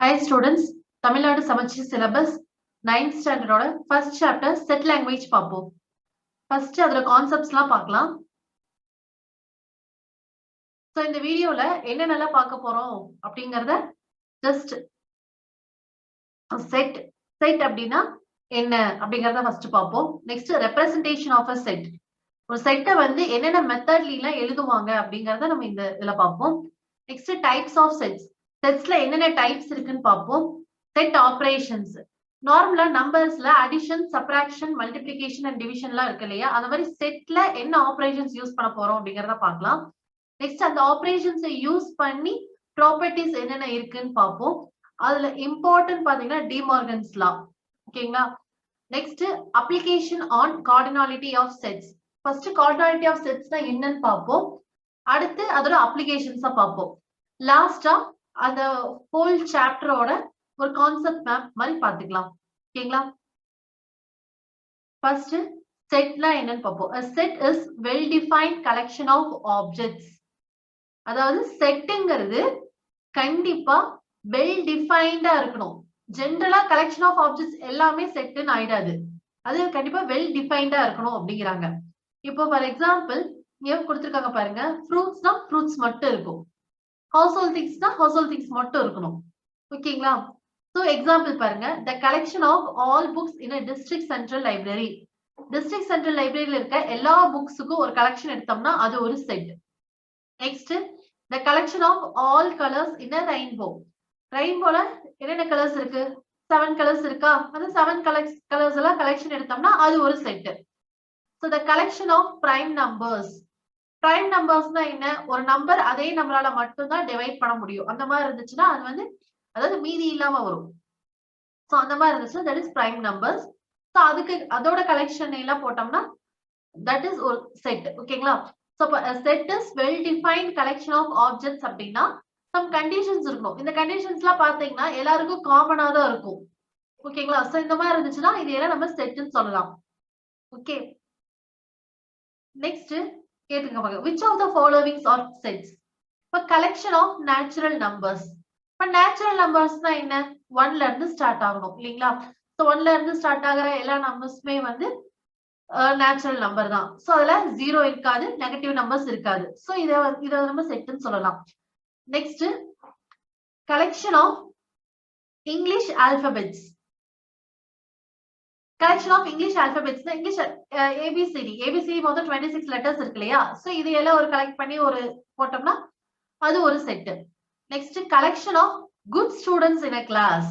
Hi students, Tamil Nadu Samachir syllabus 9th standard ஓட first chapter set language பாப்போம். First அதோட concepts எல்லாம் பார்க்கலாம். So இந்த வீடியோல என்னென்னலாம் பார்க்க போறோம் அப்படிங்கறத just set அப்படின்னா என்ன அப்படிங்கறத first பார்ப்போம். Next representation of a set. ஒரு செட்டை வந்து என்னென்ன மெத்தட்ல எல்லாம் எழுதுவாங்க அப்படிங்கறத நம்ம இந்த இதுல பார்ப்போம். Next types of sets. செட்ஸ்ல என்னென்ன டைப்ஸ் இருக்குன்னு பார்ப்போம். செட் ஆபரேஷன்ஸ் நார்மலா நம்பர்ஸ்ல அடிஷன், சப்ராக்ஷன், மல்டிப்ளிகேஷன் அண்ட் டிவிஷன்லாம் இருக்கு இல்லையா, அந்த மாதிரி செட்ல என்ன ஆபரேஷன்ஸ் யூஸ் பண்ண போறோம் அப்படிங்கறத பார்க்கலாம். நெக்ஸ்ட் அந்த ஆபரேஷன்ஸை யூஸ் பண்ணி ப்ராப்பர்ட்டிஸ் என்னென்ன இருக்குன்னு பார்ப்போம். அதுல இம்பார்ட்டன்ட் பாத்தீங்கன்னா டிமார்கன்ஸ் லா. ஓகேங்களா. Next application on cardinality of sets. First cardinality of செட்ஸ்னா என்னன்னு பார்ப்போம். அடுத்து அதோட அப்ளிகேஷன்ஸா பார்ப்போம். லாஸ்டா அந்த ஹோல் சாப்டரோட ஒரு கான்செப்ட் மேப் மாதிரி பாத்துக்கலாம். ஓகேங்களா. ஃபர்ஸ்ட் செட்னா என்னன்னு பார்ப்போம். A set is well defined collection of objects. அதாவது செட்ங்கிறது கண்டிப்பா வெல் டிஃபைன்டா இருக்கணும். ஜெனரலா கலெக்ஷன் ஆஃப் ஆப்ஜெக்ட்ஸ் எல்லாமே செட்னு ஆயிடாது. அது கண்டிப்பா வெல் டிஃபைன்டா இருக்கணும் அப்படிங்கிறாங்க. இப்போ ஃபார் எக்ஸாம்பிள் இங்க கொடுத்திருக்காங்க பாருங்க. ஃப்ரூட்ஸ்னா ஃப்ரூட்ஸ் மட்டும் இருக்கும். ஹவுஸ்ஹோல்ட் திங்ஸ்னா ஹவுஸ்ஹோல்ட் திங்ஸ் மட்டும் இருக்கணும். ஓகேங்களா. So example பாருங்க, the collection of all books in a district central library. District central libraryல இருக்க எல்லா புக்ஸுக்கும் ஒரு கலெக்ஷன் எடுத்தோம்னா அது ஒரு set. Next the collection of all colors in a rainbow. ரெயின்போல என்னென்ன கலர்ஸ் இருக்கு? 7 கலர்ஸ் இருக்கா? அந்த 7 கலர்ஸ் எல்லாம் கலெக்ஷன் எடுத்தோம்னா அது ஒரு set. So the collection of prime numbers. prime நம்பர்ஸ்னா என்ன? ஒரு நம்பர் அதே நம்பரால மட்டும் தான் டிவைட் பண்ண முடியும். அந்த மாதிரி இருந்துச்சுன்னா அது வந்து அதாவது மீதி இல்லாம வரும். சோ அந்த மாதிரி இருந்துச்சுன்னா that is prime numbers. So அதுக்கு அதோட கலெக்ஷன் எல்லாம் போட்டோம்னா that is ஒரு செட். ஓகேங்களா. So a set is well defined collection of objects அப்படின்னா some conditions இருக்கணும். இந்த கண்டிஷன்ஸ்லாம் பாத்தீங்கன்னா எல்லாருக்கும் காமனா தான் இருக்கும். ஓகேங்களா. சோ இந்த மாதிரி இருந்துச்சுன்னா இது எல்லாம் நம்ம செட்னு சொல்லலாம். ஓகே. நெக்ஸ்ட் கேட்டுங்க பாருங்க. which of the following are sets? இப்ப collection of natural numbers. இப்ப நேச்சுரல் நம்பர்ஸ்னா என்ன? 1ல இருந்து ஸ்டார்ட் ஆகணும் இல்லீங்களா. சோ 1ல இருந்து ஸ்டார்ட் ஆகுற எல்லா நம்பர்ஸ்மே வந்து நேச்சுரல் நம்பர் தான். சோ அதுல 0 இருக்காது, நெகட்டிவ் நம்பர்ஸ் இருக்காது. சோ இத நம்ம செட்னு சொல்லலாம். Next collection of English alphabets. Collection of English alphabets English A B C D மொத்தம் 26 லெட்டர்ஸ் இருக்கு இல்லையா. சோ இது எல்லாம் ஒரு கலெக்ட் பண்ணி ஒரு போட்டோம்னா அது ஒரு set. Next collection of good students in a class.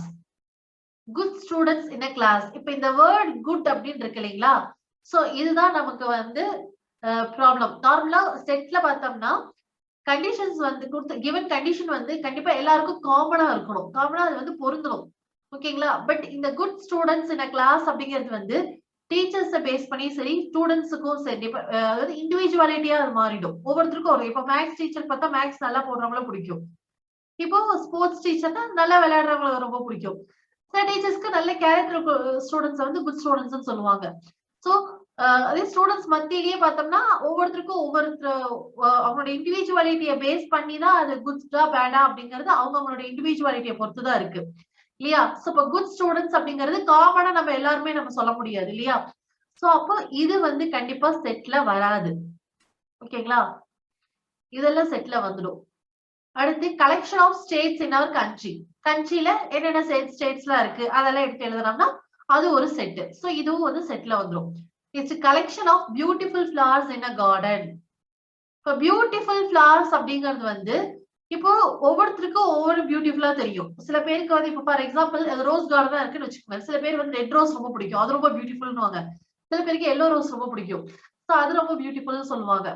Good students in a class. இப்போ இந்த வேர்ட் குட் அப்படின்னு இருக்கு இல்லைங்களா. சோ இதுதான் நமக்கு வந்து ப்ராப்ளம். நார்மலா செட்ல பார்த்தோம்னா கண்டிஷன்ஸ் வந்து கொடுத்து given கண்டிஷன் வந்து கண்டிப்பா எல்லாருக்கும் காமனா இருக்கணும். காமனா அது வந்து பொருந்தணும். ஓகேங்களா. பட் இந்த good students in a class அப்படிங்கிறது வந்து டீச்சர்ஸை பேஸ் பண்ணி சரி ஸ்டூடெண்ட்ஸுக்கும் சரி அதாவது இண்டிவிஜுவாலிட்டியா அது மாறிடும். ஒவ்வொருத்தருக்கும் ஒரு இப்போ மேக்ஸ் டீச்சர் பார்த்தா மேக்ஸ் நல்லா போடுறவங்கள பிடிக்கும். இப்போ ஸ்போர்ட்ஸ் டீச்சர்னா நல்லா விளையாடுறவங்களுக்கு ரொம்ப பிடிக்கும். சில டீச்சர்ஸ்க்கு நல்ல கேரக்டர் ஸ்டூடெண்ட்ஸ் வந்து குட் ஸ்டூடெண்ட்ஸ் சொல்லுவாங்க. சோ அதே ஸ்டூடெண்ட்ஸ் மத்தியிலேயே பார்த்தோம்னா ஒவ்வொருத்தருக்கும் அவங்களோட இண்டிவிஜுவாலிட்டியை பேஸ் பண்ணி தான் அது குட்ஸா பேடா அப்படிங்கிறது அவங்களோட இண்டிவிஜுவாலிட்டியை பொறுத்து தான் இருக்கு இல்லையா. சோ இப்போ குட் ஸ்டூடெண்ட்ஸ் அப்படிங்கிறது காமனா நம்ம எல்லாருமே நம்ம சொல்ல முடியாது இல்லையா. சோ அப்போ இது வந்து கண்டிப்பா செட்ல வராது. ஓகேங்களா. இதெல்லாம் செட்ல வந்துடும். அடுத்து collection of states in our country. கண்ட்ரில என்னென்ன ஸ்டேட்ஸ்லாம் இருக்கு அதெல்லாம் எடுத்து எழுதுனோம்னா அது ஒரு செட். சோ இதுவும் வந்து செட்ல வந்துடும். It's collection of beautiful flowers in a garden. இப்போ பியூட்டிஃபுல் ஃபிளவர்ஸ் அப்படிங்கிறது வந்து இப்போ ஒவ்வொருத்தருக்கும் ஒவ்வொரு பியூட்டிஃபுல்லா தெரியும். சில பேருக்கு வந்து இப்போ ஃபார் எக்ஸாம்பிள் ரோஸ் கார்டன் தான் இருக்குன்னு வச்சுக்கோங்க. சில பேர் வந்து ரெட் ரோஸ் ரொம்ப பிடிக்கும், அது ரொம்ப பியூட்டிஃபுல்னுவாங்க. சில பேருக்கு எல்லோ ரோஸ் ரொம்ப பிடிக்கும், சோ அது ரொம்ப பியூட்டிஃபுல்னு சொல்லுவாங்க.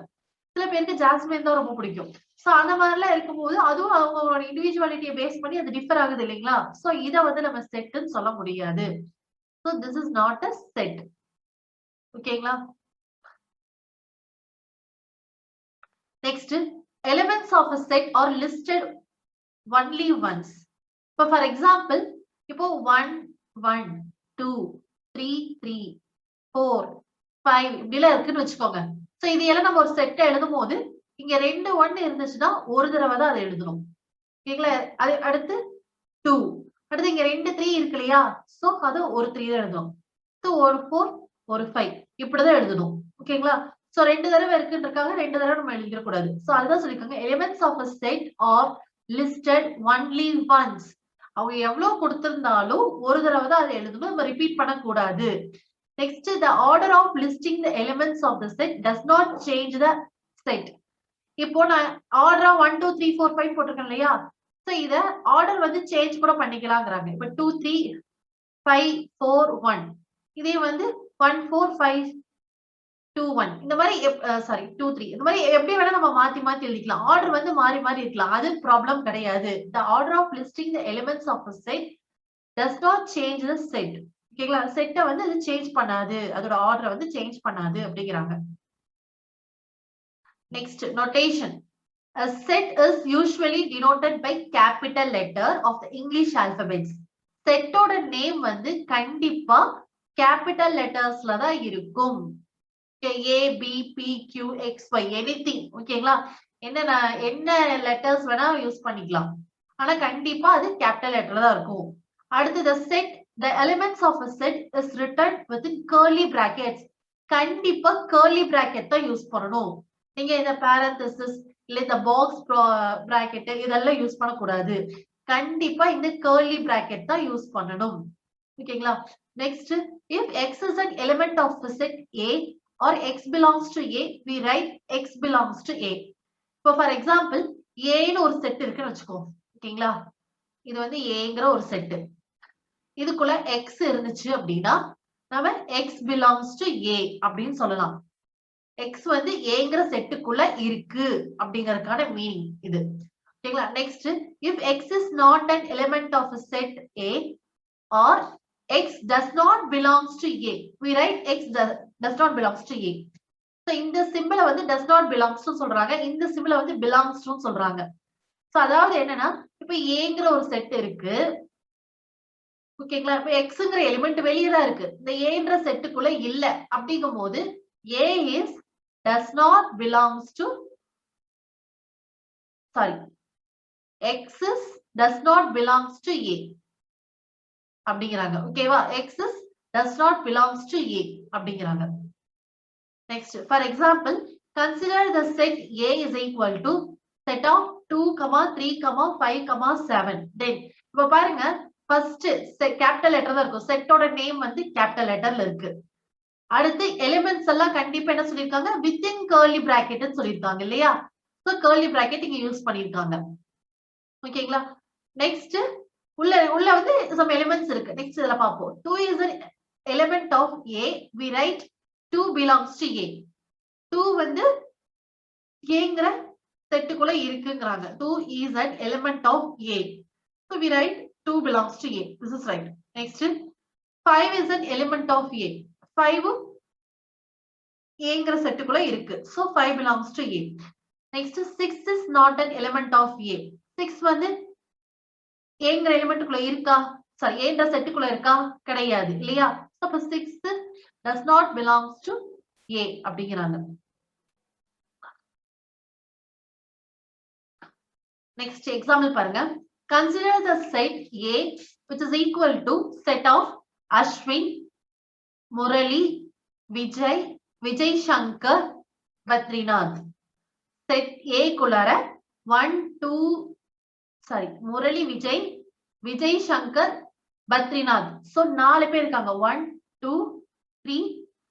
சில பேருக்கு ஜாஸ்மின் தான் ரொம்ப பிடிக்கும். சோ அந்த மாதிரிலாம் இருக்கும்போது அதுவும் அவங்களோட இண்டிவிஜுவாலிட்டியை பேஸ் பண்ணி அது டிஃபர் ஆகுது இல்லைங்களா. சோ இத வந்து நம்ம செட்னு சொல்ல முடியாது. So this is not a set. ஓகேங்களா. Next elements of a set are listed only once. இப்போ ஃபார் எக்ஸாம்பிள் இப்போ 1 1 2 3 3 4 5 இப்படிலாம் இருக்குன்னு வச்சுக்கோங்க. சோ இது எல்லாம் நம்ம ஒரு செட்டை எழுதும் போது இங்க 2 1 இருந்துச்சுன்னா ஒரு தடவை தான் அதை எழுதணும். ஓகேங்களா. அது அடுத்து 2. அடுத்து இங்க 2 3 இருக்கு இல்லையா? சோ அது ஒரு 3 தான் எழுதணும். சோ ஒரு 4 ஒரு 5 இப்படிதான் எழுதணும். ஓகேங்களா? சோ 2 தடவை இருக்குன்றதுக்காக 2 தடவை நம்ம எழுதிட கூடாது. சோ அதுதான் சொல்லிருக்காங்க. Elements of a set are listed only once. அவங்க எவ்வளவு கொடுத்திருந்தாலும் ஒரு தடவை தான் அதை எழுதணும். நம்ம ரிப்பீட் பண்ணக்கூடாது. Next, the order of listing the elements of the set does not change the set. இப்போ நான் ஆர்டரா 1 2 3 4 5 போட்டிருக்கேன் இல்லையா? சோ இத ஆர்டர் வந்து சேஞ்ச் கூட பண்ணிக்கலாம்ங்கறாங்க. இப்ப 2 3 5 4 1. இதே வந்து 1 4 5 2 1. இந்த மாதிரி சாரி 2 3. இந்த மாதிரி எப்படி வேணா நம்ம மாத்தி மாத்தி எழுதிக்கலாம். ஆர்டர் வந்து மாறி மாறி இருக்கலாம். அது ப்ராப்ளம் கிடையாது. The order of listing the elements of a set does not change the set. ஓகேங்களா? செட்ட வந்து அது சேஞ்ச் பண்ணாது. அதோட ஆர்டரை வந்து சேஞ்ச் பண்ணாது அப்படிங்கறாங்க. Next, notation. A set is usually denoted by capital letter of the English alphabets. Set ஓட name வந்து கண்டிப்பா கேபிட்டல் லெட்டர்ஸ்ல தான் இருக்கும். A B P Q X Y anything. ஓகேங்களா? என்ன லெட்டர்ஸ் வேணா யூஸ் பண்ணிக்கலாம். ஆனா கண்டிப்பா அது கேபிட்டல் லெட்டர்ல தான் இருக்கும். அடுத்து the set, the elements of a set is written within curly brackets. கண்டிப்பா curly bracket தான் யூஸ் பண்ணணும். நீங்க இந்த parenthesis இல்ல இந்த பாக்ஸ் bracket இதெல்லாம் யூஸ் பண்ண கூடாது. கண்டிப்பா இந்த curly bracket தான் யூஸ் பண்ணணும். ஓகேங்களா? Next, if x is an element of the set A or x belongs to A, we write x belongs to A. இப்போ for example, A ன்னு ஒரு செட் இருக்குன்னு வெச்சுக்கோ. ஓகேங்களா? இது வந்து Aங்கற ஒரு செட். இதுக்குள்ள x இருந்துச்சு அப்படினா நாம x belongs to A அப்படினு சொல்லலாம். x வந்து Aங்கற செட்டுக்குள்ள இருக்கு அப்படிங்கறதுக்கான மீனிங் இது. ஓகேங்களா? Next, if x is not an element of a set A or x does not belongs to A, we write x does not belongs to A. So இந்த சிம்பலை வந்து does not belongs னு சொல்றாங்க. இந்த சிம்பலை வந்து belongs னு சொல்றாங்க. So அதாவது என்னன்னா இப்போ Aங்கற ஒரு செட் இருக்கு. ஓகேங்களா? இப்ப xங்கற எலிமெண்ட் வெளிய தான் இருக்கு. இந்த Aன்ற செட்டுக்குள்ள இல்ல அப்படிங்கும்போது A is does not belongs to sorry x is does not belongs to A அப்படிங்கறாங்க. ஓகேவா? x is does not belongs to A அப்படிங்கறாங்க. Next, for example, consider the set A is equal to set of 2, 3, 5, 7. Then இப்ப பாருங்க first capital letter தான் இருக்கும். செட்டோட name வந்து capital லெட்டர்ல இருக்கு. அடுத்து எலிமெண்ட்ஸ் எல்லாம் கண்டிப்பா என்ன சொல்லிருக்காங்க? within curly bracket ன்னு சொல்லிருக்காங்க இல்லையா? சோ curly bracket இங்க யூஸ் பண்ணிருக்காங்க. ஓகேங்களா? நெக்ஸ்ட் உள்ள வந்து some elements இருக்கு. நெக்ஸ்ட் இதல பாப்போம். 2 is an element of A, we write 2 belongs to A. 2 வந்து Aங்கற செட்டுக்குள்ள இருக்குங்கறாங்க. 2 is an element of A. So we write 2 belongs to A. This is right. Next, 5 is an element of A. 5 Aங்கற செட்டுக்குள்ள இருக்கு. So 5 belongs to A. Next, 6 is not an element of A. 6 வந்து Aங்கற எலிமெண்ட்க்குள்ள இருக்கா? Sorry, Aன்ற செட்டுக்குள்ள இருக்கா? கிடையாது இல்லையா? So அப்ப 6 does not belongs to A அப்படிங்கறாங்க. Next example பாருங்க. Consider the set A which is equal to set of Ashwin, Murali, Vijay, Vijay Shankar, Badrinath. Set A குள்ளார 1 2 sorry Murali, Vijay, Vijay Shankar, Badrinath. So 4 பேர் இருக்காங்க. 1 2 3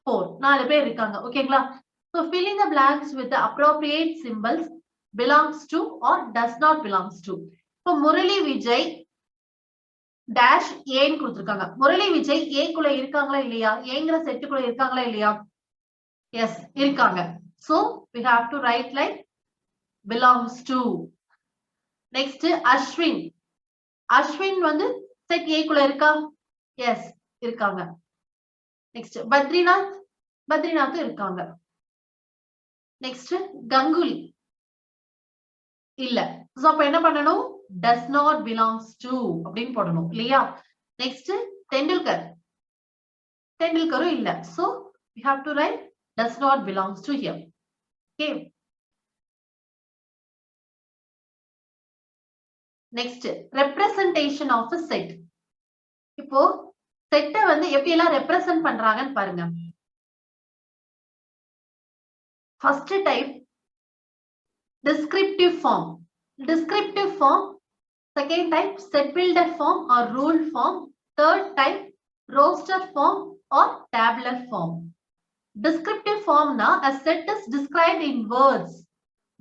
4 4 பேர் இருக்காங்க. ஓகேங்களா? So fill in the blanks with the appropriate symbols belongs to or does not belongs to. இப்போ Murali Vijay dash A ன்னு கொடுத்திருக்காங்க. Murali Vijay A குள்ள இருக்காங்களா இல்லையா? Aங்கற செட்டுக்குள்ள இருக்காங்களா இல்லையா? Yes, இருக்காங்க. So we have to write like belongs to. Next, Ashwin. Ashwin வந்து செட் A குள்ள இருக்கா? Yes, இருக்காங்க. Next, Badrinath. Badrinath இருக்காங்க. Next, Ganguly. இல்ல. சோ அப்ப என்ன பண்ணனும்? does not belongs to அப்படினு போடணும் இல்லையா? நெக்ஸ்ட் தெண்டுல்கர். தெண்டுல்கரும் இல்ல. So we have to write does not belongs to here. Okay. Next representation of a set. இப்போ செட்டை வந்து எப்படி எல்லாம் ரெப்ரசன்ட் பண்றாங்கன்னு பாருங்க. First type descriptive form. Descriptive form. Second type set builder form or rule form. Third type roster form or tabular form. Descriptive form na a set is described in words.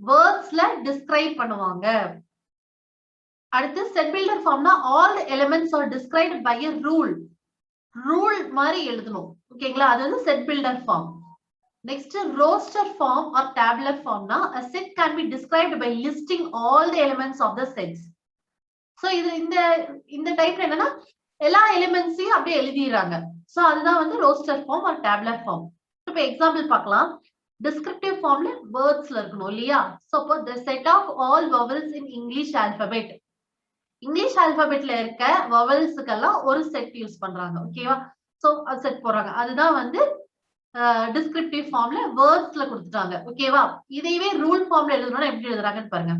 Words la describe பண்ணுவாங்க. அடுத்து set builder form na all the elements are described by a rule. Rule மாதிரி எழுதணும். ஓகேங்களா? அது வந்து set builder form. Next, roster form or tabular form na a set can be described by listing all the elements of the sets. So இது இந்த டைப்ல என்னன்னா எல்லா எலிமெண்ட்ஸையும் அப்படியே எழுதிடுறாங்க. சோ அதுதான் வந்து roster form or tabular form. இப்போ எக்ஸாம்பிள் பார்க்கலாம். Descriptive formல wordsல இருக்கணும் இல்லையா? So the set of all vowels in English alphabet. English ஆல்பபெட்ல இருக்க வவல்ஸ்க்கெல்லாம் ஒரு செட் யூஸ் பண்றாங்க. ஓகேவா? சோ அது செட் போடுறாங்க. அதுதான் வந்து டிஸ்கிரிப்டிவ் ஃபார்ம்ல வேர்ட்ஸ்ல கொடுத்துட்டாங்க. ஓகேவா? இதையவே ரூல் ஃபார்ம்ல எழுதணும்னா எப்படி எழுதுறாங்கன்னு பாருங்க.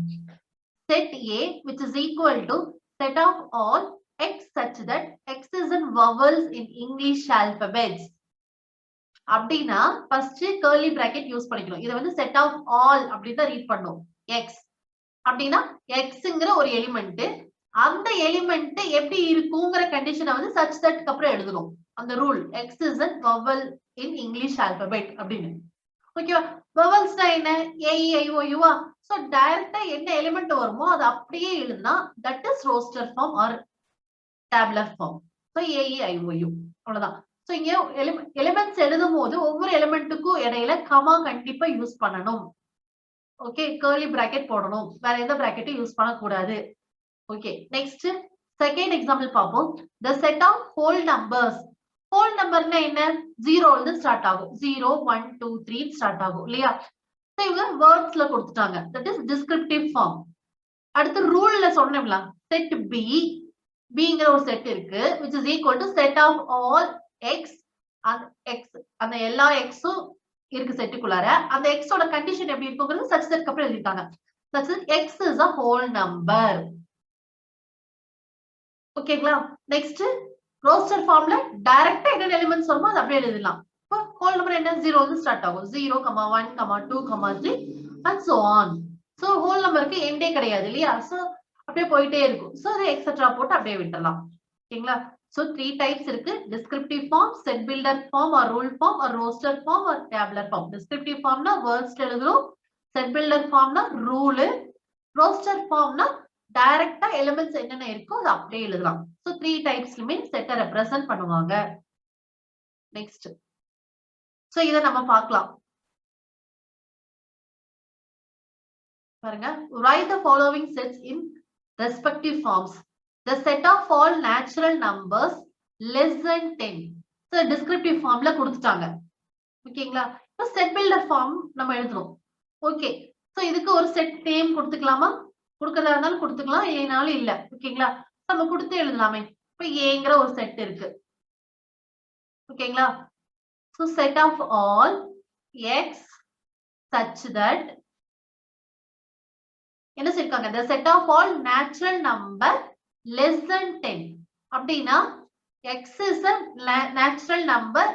Set A which is equal to set of all x such that x is in vowels in English alphabets. அப்படின்னா ஃபர்ஸ்ட் கர்லி பிராக்கெட் யூஸ் பண்ணிக்கணும். இதை வந்து செட் ஆஃப் ஆல் அப்படின்னு தான் ரீட் பண்ணும். x அப்படின்னா xங்கிற ஒரு எலிமெண்ட், அந்த எலிமெண்ட் எப்படி இருக்குங்கிற கண்டிஷனை வந்து such that அப்புறம் எழுதணும். அந்த rule x is a vowel in English alphabet அப்படின்னு. ஓகேவா? vowelsனா என்ன? a e i o u ஆ. சோ டைரக்டா என்ன எலிமெண்ட் வருமோ அது அப்படியே எழுதுனா that is roster form or tabular form. So a e i o u அவ்வளவுதான். சோ இங்க எலிமெண்ட்ஸ் எழுதும் போது ஒவ்வொரு எலிமெண்ட்டுக்கும் இடையில கமா கண்டிப்பா யூஸ் பண்ணணும். ஓகே, கர்லி பிராக்கெட் போடணும். வேற எந்த பிராக்கெட்டும் யூஸ் பண்ணக்கூடாது. ஓகே, நெக்ஸ்ட் செகண்ட் எக்ஸாம்பிள் பார்ப்போம். the set of whole numbers. whole numberனா என்ன? 0 ல இருந்து ஸ்டார்ட் ஆகும். 0 1 2 3 ஸ்டார்ட் ஆகும் இல்லையா? சோ இவங்க வேர்ட்ஸ்ல கொடுத்துட்டாங்க. that is descriptive form. அடுத்து ரூல்ல சொன்னோம்ல, set b, bங்கிற ஒரு செட் இருக்கு which is equal to set of all x and x, அந்த எல்லா xம் இருக்கு செட்டுக்குள்ளார. அந்த x ஓட கண்டிஷன் எப்படி இருக்குங்கிறது such that அப்புறம் எழுதிட்டாங்க. such that x is a whole number. ஓகேங்களா? நெக்ஸ்ட் ரோஸ்டர் ஃபார்ம்ல டைரக்டா என்ன எலிமெண்ட்ஸ் வருமோ அது அப்படியே எழுதலாம். இப்போ ஹோல் நம்பர் என்ன? 0 ல இருந்து ஸ்டார்ட் ஆகும். 0, 1, 2, 3 and so on. So whole நம்பருக்கு எண்டே கிடையாது இல்லையா? சோ அப்படியே போயிட்டே இருக்கும். சோ அது எக்ஸெட்ரா போட்டு அப்படியே விட்டுறலாம். ஓகேங்களா? சோ 3 டைப்ஸ் இருக்கு. Descriptive form, set builder form or rule form or roster form or tabular form. Descriptive ஃபார்ம்னா வேர்ட்ஸ் எழுதணும். செட் பில்டர் ஃபார்ம்னா ரூல். ரோஸ்டர் ஃபார்ம்னா டைரக்டா எலிமெண்ட்ஸ் என்னென்ன இருக்கோ அது அப்படியே எழுதலாம். சோ 3 டைப்ஸ்லயுமே செட்டை ரெப்ரசன்ட் பண்ணுவாங்க. நெக்ஸ்ட் சோ இத நம்ம பார்க்கலாம். பாருங்க, write the following sets in respective forms. The set of all natural numbers less than 10. So descriptive ஃபார்ம்ல கொடுத்துட்டாங்க. ஓகேங்களா? இப்போ செட் பில்டர் ஃபார்ம் நம்ம எழுதணும். ஓகே, சோ இதுக்கு ஒரு செட் நேம் கொடுத்துக்கலாமா? கொடுக்கறதா இருந்தாலும் கொடுத்துக்கலாம், ஏனாலும் இல்ல. ஓகேங்களா? நம்ம கொடுத்து எழுதலாமே. இப்ப ஏங்கிற ஒரு செட் இருக்கு. ஓகேங்களா? So set of all x such that என்ன சொல்லிருக்காங்க? the set of all natural number less than 10. அப்படின்னா x is a natural number.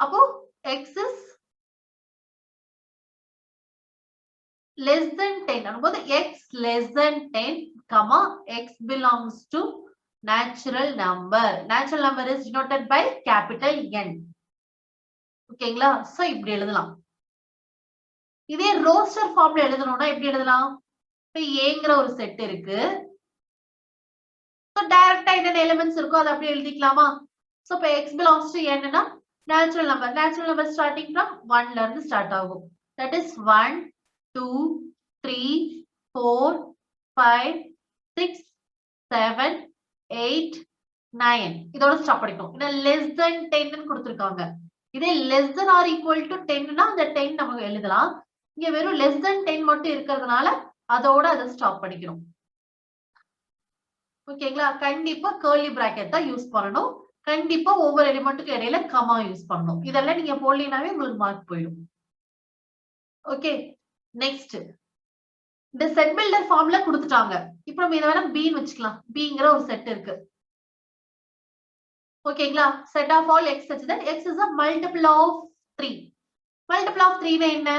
அப்போ x is less than 10. அப்போது x less than 10, comma x belongs to natural number. Natural number is denoted by capital N. ஓகேங்களா? So இப்படி எழுதலாம். இதே roster ஃபார்ம்ல எழுதணும்னா எப்படி எழுதலாம்? இப்ப ஏங்கிற ஒரு செட் இருக்கு. சோ டைரக்டா என்னென்ன எலிமெண்ட்ஸ் இருக்கோ அதை அப்படியே எழுதிக்கலாமா? சோ இப்ப x belongs to n னா natural number. Natural number starting from 1 ல இருந்து ஸ்டார்ட் ஆகும். That is 1 2 3 4 5 6 7 8 9. இதோட ஸ்டாப் பண்ணிக்கணும். ஏன்னா less than 10 ன்னு கொடுத்திருக்காங்க. இதே less than or equal to 10 னா அந்த 10 நம்ம எழுதலாம். இங்க வெறும் less than 10 மட்டும் இருக்கிறதுனால அதோட அதை ஸ்டாப் பண்ணிக்கணும். ஓகேங்களா? கண்டிப்பா கர்லி பிராக்கெட் தான் யூஸ் பண்ணணும். கண்டிப்பா ஒவ்வொரு எலிமெண்ட்டுக்கு இடையில கமா யூஸ் பண்ணணும். இதெல்லாம் நீங்க போடலினாவே உங்களுக்கு மார்க் போயிடும். ஓகே, நெக்ஸ்ட் இந்த செட் பில்டர் ஃபார்ம்ல கொடுத்துட்டாங்க. இப்போ நம்ம இத வேணா பீன்னு வச்சுக்கலாம். பீங்கற ஒரு செட் இருக்கு. ஓகேங்களா? Set of all x such that x is a multiple of 3. Multiple of 3 னா என்ன?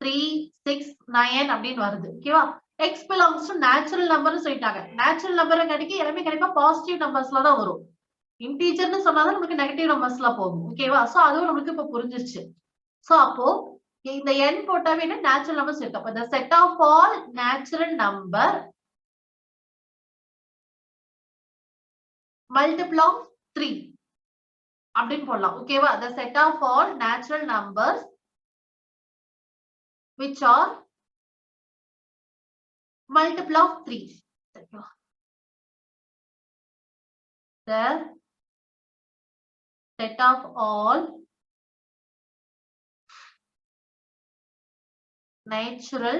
3, 6, 9 அப்படின்னு வருது. ஓகேவா? x belongs to natural number சொல்லிட்டாங்க. natural number கடிக்கு எல்லாமே கண்டிப்பா பாசிட்டிவ் நம்பர்ஸ்ல தான் வரும். இன்டிஜர்னு சொன்னாதான் நமக்கு நெகட்டிவ் நம்பர்ஸ்ல போகும். ஓகேவா? சோ அதுவும் நமக்கு இப்ப புரிஞ்சிருச்சு. சோ அப்போ இந்த n போட்டாவே என்ன நேச்சுரல் நம்பர்ஸ் இருக்கு. அப்ப the set of all natural number multiple of 3 அப்படின்னு போடலாம். ஓகேவா? the set of all natural numbers which are multiple of 3. The set of all natural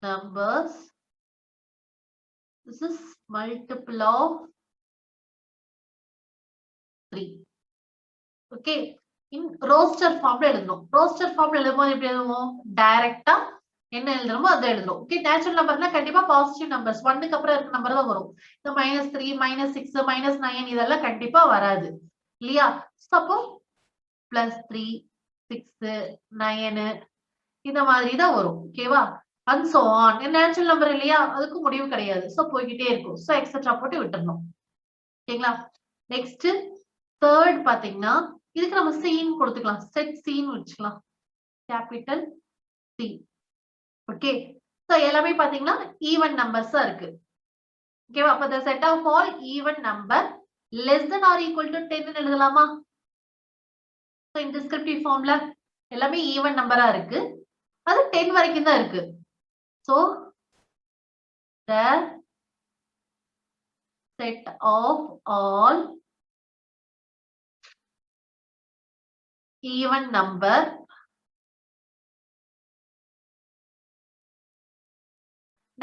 numbers this is multiple of 3. okay in roster form எழுதணும். roster form எழுதும்போது எப்படி எழுதுவோம்? டைரக்ட்டா என்ன எழுதுறோமோ அதை எழுதுறோம். ஓகே நேச்சுரல் நம்பர்னா கண்டிப்பா பாசிட்டிவ் நம்பர்ஸ் 1க்கு அப்புறம் இருக்க நம்பர் தான் வரும். இந்த -3 -6 -9 இதெல்லாம் கண்டிப்பா வராது இல்லையா? அப்போ +3 6 9 இந்த மாதிரி தான் வரும். ஓகேவா? and so on. Natural number இல்லையா? அதுக்கு முடிவு கிடையாது. சோ போய்க்கிட்டே இருக்கும். சோ எக்ஸெட்ரா போட்டு விட்டுறணும். ஓகேங்களா? நெக்ஸ்ட் தேர்ட் பாத்தீங்கன்னா இதுக்கு நம்ம சீன் கொடுத்துக்கலாம். செட் சீன் வச்சுக்கலாம். Capital C. ஓகே சோ எல்லாமே பாத்தீங்கன்னா ஈவன் நம்பர்ஸா இருக்கு. ஓகேவா? அப்ப the set of all even number less than or equal to 10 ன்னு எழுதலாமா? சோ இந்த டிஸ்கிரிப்டிவ் ஃபார்ம்ல எல்லாமே ஈவன் நம்பரா இருக்கு. அது 10 வரைக்கும் தான் இருக்கு. So the set of all even number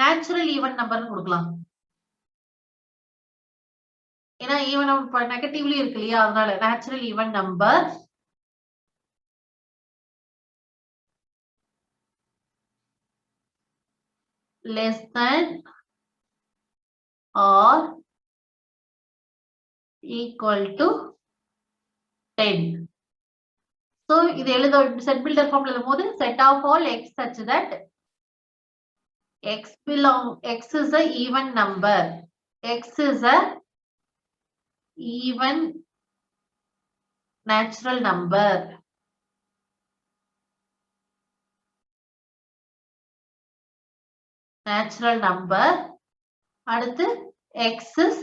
natural even number கொடுக்கலாம். ஏன்னா ஈவன் நம்பர் நெகட்டிவ்லி இருக்கு இல்லையா? அதனால natural even number less than or equal to 10. So இது எழுத செட் பில்டர் ஃபார்ம்ல எழுதும்போது set of all x such that x is a even number. X is a even natural number. Natural number. அடுத்து x is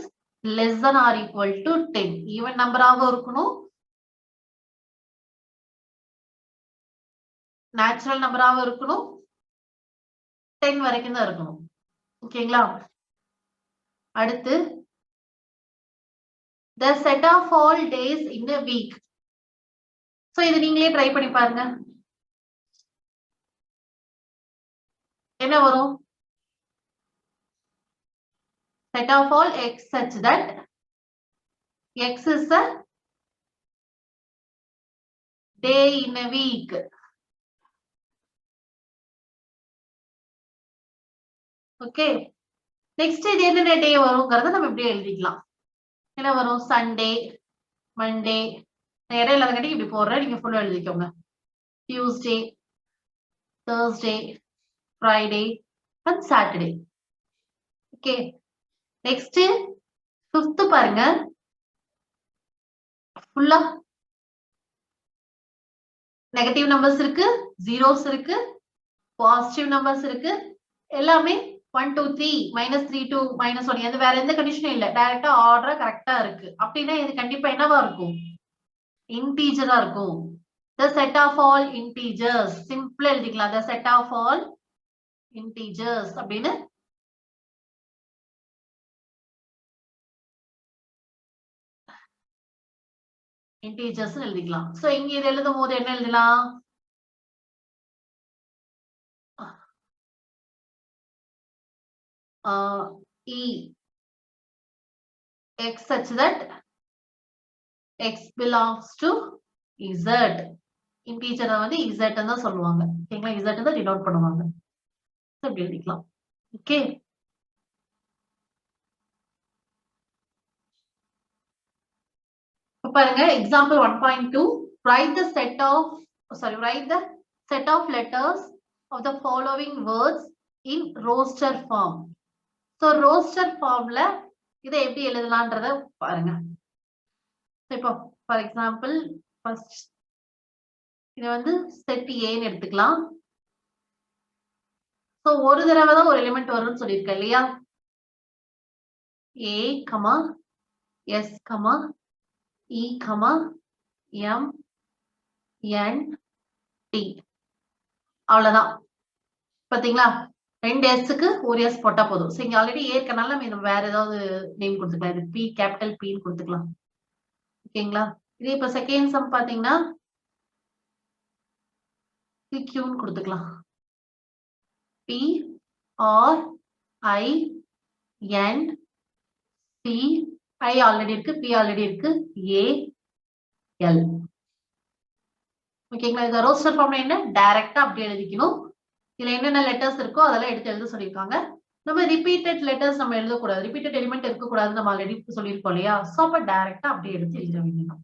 less than or equal to 10. Even number ஆக இருக்கணும். Natural number ஆக இருக்கணும். 10 வரைக்கும் தான் இருக்கணும். ஓகேங்களா? அடுத்து the set of all days in a week. So இது நீங்களே ட்ரை பண்ணி பாருங்க. என்ன வரும்? set of all x such that x is a day in a week. Okay next இது என்னென்ன டே வரும்ங்கறத நம்ம இப்படி எழுதிக்கலாம். என்ன வரும்? சண்டே, மண்டே, இடையில கட்டி இப்படி போடுறேன். நீங்க ஃபுல்லா எழுதிக்கோங்க. Tuesday, Thursday, Friday and Saturday. Okay next 5th பாருங்க. ஃபுல்லா நெகட்டிவ் நம்பர்ஸ் இருக்கு, ஜீரோஸ் இருக்கு, பாசிட்டிவ் நம்பர்ஸ் இருக்கு. எல்லாமே 1 2 3 -3 2 -1 அது வேற எந்த கண்டிஷனும் இல்ல. டைரக்டா ஆர்டரா கரெக்ட்டா இருக்கு. அப்படினா இது கண்டிப்பா என்னவா இருக்கும்? இன்டிஜரா இருக்கும். the set of all integers சிம்பிளா எழுதிக்கலாம். the set of all integers அப்படினு integers எழுதிக்கலாம். சோ இங்க இது எழுதும்போது என்ன எழுதலாம்? e x such that x belongs to z. இன்டீஜரை வந்து z தான் சொல்லுவாங்க. ஓகேங்களா? z தான் டினோட் பண்ணுவாங்க. அப்படி எழுதிக்கலாம். ஓகே. பாருங்க example 1.2 write the set of letters of the following words in roster form. So roster formல இதை எப்படி எழுதலாம்ன்றத பாருங்க. இப்போ ஃபார் எக்ஸாம்பிள் ஃபர்ஸ்ட் இது வந்து செட் ஏன்னு எடுத்துக்கலாம். சோ ஒரு தடவை தான் ஒரு எலிமெண்ட் வரும்னு சொல்லியிருக்கேன் இல்லையா? A, S, E, M, N, T. அவ்வளவுதான். பாத்தீங்களா? 2 எஸ்க்கு ஒரு எஸ் போட்டா போதும். சோ இங்க ஆல்ரெடி ஏ இருக்கனால நம்ம வேற ஏதாவது நேம் கொடுத்துக்கலாம். இது பி கேபிட்டல் பி ன்னு கொடுத்துக்கலாம். ஓகேங்களா? இது இப்ப செகண்ட் சம் பாத்தீங்கன்னா கியூன்னு கொடுத்துக்கலாம். P R I N C I already இருக்கு, P ஆல்ரெடி இருக்கு, A L. ஓகேங்களா? இந்த ரோஸ்டர் ஃபார்ம்ல என்ன டைரக்டா அப்படியே எழுதிக்கணும். இதுல என்னென்ன லெட்டர்ஸ் இருக்கோ அதெல்லாம் எடுத்து எழுத சொல்லியிருக்காங்க. நம்ம ரிப்பீட்டட் லெட்டர்ஸ் நம்ம எழுதக்கூடாது, ரிப்பீட்டட் எலிமெண்ட் இருக்கக்கூடாதுன்னு நம்ம ஆல்ரெடி சொல்லியிருக்கோம் இல்லையா? சோ அப்ப டைரக்டா அப்படியே எடுத்து எழுத வேண்டியதான்.